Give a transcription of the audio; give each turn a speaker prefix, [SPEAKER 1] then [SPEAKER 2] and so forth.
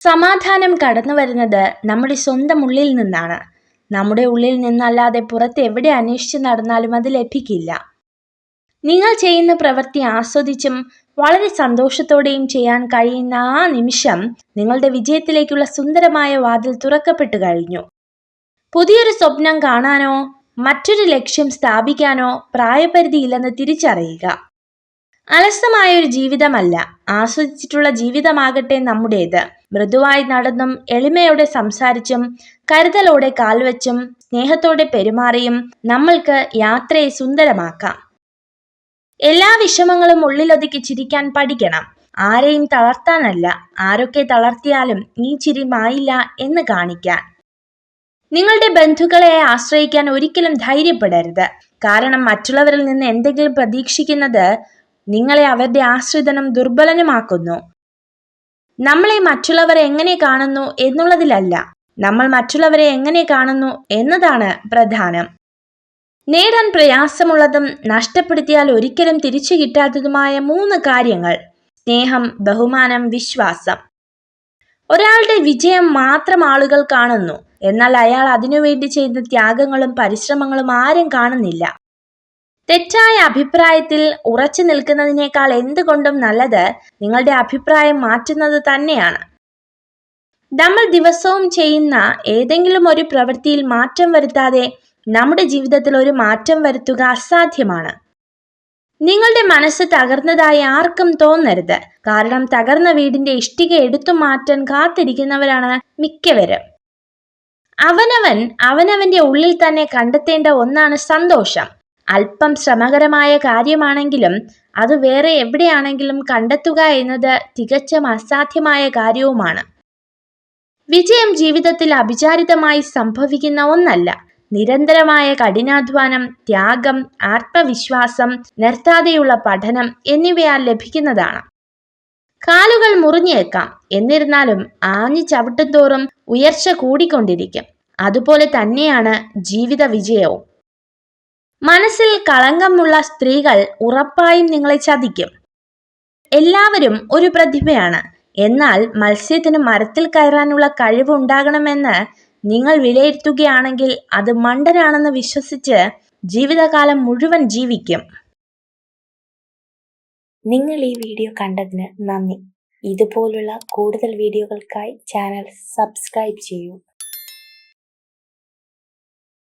[SPEAKER 1] സമാധാനം കടന്നു വരുന്നത് നമ്മുടെ സ്വന്തം ഉള്ളിൽ നിന്നാണ്. നമ്മുടെ ഉള്ളിൽ നിന്നല്ലാതെ പുറത്ത് എവിടെ അന്വേഷിച്ച് നടന്നാലും അത് ലഭിക്കില്ല. നിങ്ങൾ ചെയ്യുന്ന പ്രവൃത്തി ആസ്വദിച്ചും വളരെ സന്തോഷത്തോടെയും ചെയ്യാൻ കഴിയുന്ന ആ നിമിഷം നിങ്ങളുടെ വിജയത്തിലേക്കുള്ള സുന്ദരമായ വാതിൽ തുറക്കപ്പെട്ടു കഴിഞ്ഞു. പുതിയൊരു സ്വപ്നം കാണാനോ മറ്റൊരു ലക്ഷ്യം സ്ഥാപിക്കാനോ പ്രായപരിധിയില്ലെന്ന് തിരിച്ചറിയുക. അലസമായൊരു ജീവിതമല്ല, ആസ്വദിച്ചിട്ടുള്ള ജീവിതമാകട്ടെ നമ്മുടേത്. മൃദുവായി നടന്നും എളിമയോടെ സംസാരിച്ചും കരുതലോടെ കാൽവച്ചും സ്നേഹത്തോടെ പെരുമാറിയും നമ്മൾക്ക് യാത്രയെ സുന്ദരമാക്കാം. എല്ലാ വിഷമങ്ങളും ഉള്ളിലൊതുക്കി ചിരിക്കാൻ പഠിക്കണം. ആരെയും തളർത്താനല്ല, ആരൊക്കെ തളർത്തിയാലും ഈ ചിരി മായില്ല എന്ന് കാണിക്കാൻ. നിങ്ങളുടെ ബന്ധുക്കളെ ആശ്രയിക്കാൻ ഒരിക്കലും ധൈര്യപ്പെടരുത്. കാരണം മറ്റുള്ളവരിൽ നിന്ന് എന്തെങ്കിലും പ്രതീക്ഷിക്കുന്നത് നിങ്ങളെ അവരുടെ ആശ്രിതനും ദുർബലനുമാക്കുന്നു. നമ്മളെ മറ്റുള്ളവർ എങ്ങനെ കാണുന്നു എന്നുള്ളതിലല്ല, നമ്മൾ മറ്റുള്ളവരെ എങ്ങനെ കാണുന്നു എന്നതാണ് പ്രധാനം. നേടാൻ പ്രയാസമുള്ളതും നഷ്ടപ്പെടുത്തിയാൽ ഒരിക്കലും തിരിച്ചു കിട്ടാത്തതുമായ 3 കാര്യങ്ങൾ: സ്നേഹം, ബഹുമാനം, വിശ്വാസം. ഒരാളുടെ വിജയം മാത്രം ആളുകൾ കാണുന്നു, എന്നാൽ അയാൾ അതിനുവേണ്ടി ചെയ്ത ത്യാഗങ്ങളും പരിശ്രമങ്ങളും ആരും കാണുന്നില്ല. തെറ്റായ അഭിപ്രായത്തിൽ ഉറച്ചു നിൽക്കുന്നതിനേക്കാൾ എന്തുകൊണ്ടും നല്ലത് നിങ്ങളുടെ അഭിപ്രായം മാറ്റുന്നത് തന്നെയാണ്. നമ്മൾ ദിവസവും ചെയ്യുന്ന ഏതെങ്കിലും ഒരു പ്രവൃത്തിയിൽ മാറ്റം വരുത്താതെ നമ്മുടെ ജീവിതത്തിൽ ഒരു മാറ്റം വരുത്തുക അസാധ്യമാണ്. നിങ്ങളുടെ മനസ്സ് തകർന്നതായി ആർക്കും തോന്നരുത്. കാരണം തകർന്ന വീടിന്റെ ഇഷ്ടിക എടുത്തു മാറ്റാൻ കാത്തിരിക്കുന്നവരാണ് മിക്കവരും. അവനവന്റെ ഉള്ളിൽ തന്നെ കണ്ടെത്തേണ്ട ഒന്നാണ് സന്തോഷം. അല്പം ശ്രമകരമായ കാര്യമാണെങ്കിലും അത് വേറെ എവിടെയാണെങ്കിലും കണ്ടെത്തുക എന്നത് തികച്ചും അസാധ്യമായ കാര്യവുമാണ്. വിജയം ജീവിതത്തിൽ അവിചാരിതമായി സംഭവിക്കുന്ന ഒന്നല്ല. നിരന്തരമായ കഠിനാധ്വാനം, ത്യാഗം, ആത്മവിശ്വാസം, നിർത്താതെയുള്ള പഠനം എന്നിവയാൽ ലഭിക്കുന്നതാണ്. കാലുകൾ മുറിഞ്ഞേക്കാം, എന്നിരുന്നാലും ആഞ്ഞു ചവിട്ടുംതോറും ഉയർച്ച കൂടിക്കൊണ്ടിരിക്കും. അതുപോലെ തന്നെയാണ് ജീവിത വിജയവും. മനസ്സിൽ കളങ്കമുള്ള സ്ത്രീകൾ ഉറപ്പായും നിങ്ങളെ ചതിക്കും. എല്ലാവരും ഒരു പ്രതിഭയാണ്, എന്നാൽ മത്സ്യത്തിന് മരത്തിൽ കയറാനുള്ള കഴിവ് ഉണ്ടാകണമെന്ന് നിങ്ങൾ വിലയിരുത്തുകയാണെങ്കിൽ അത് മണ്ടനാണെന്ന് വിശ്വസിച്ച് ജീവിതകാലം മുഴുവൻ ജീവിക്കും.
[SPEAKER 2] നിങ്ങൾ ഈ വീഡിയോ കണ്ടതിന് നന്ദി. ഇതുപോലുള്ള കൂടുതൽ വീഡിയോകൾക്കായി ചാനൽ സബ്സ്ക്രൈബ് ചെയ്യൂ.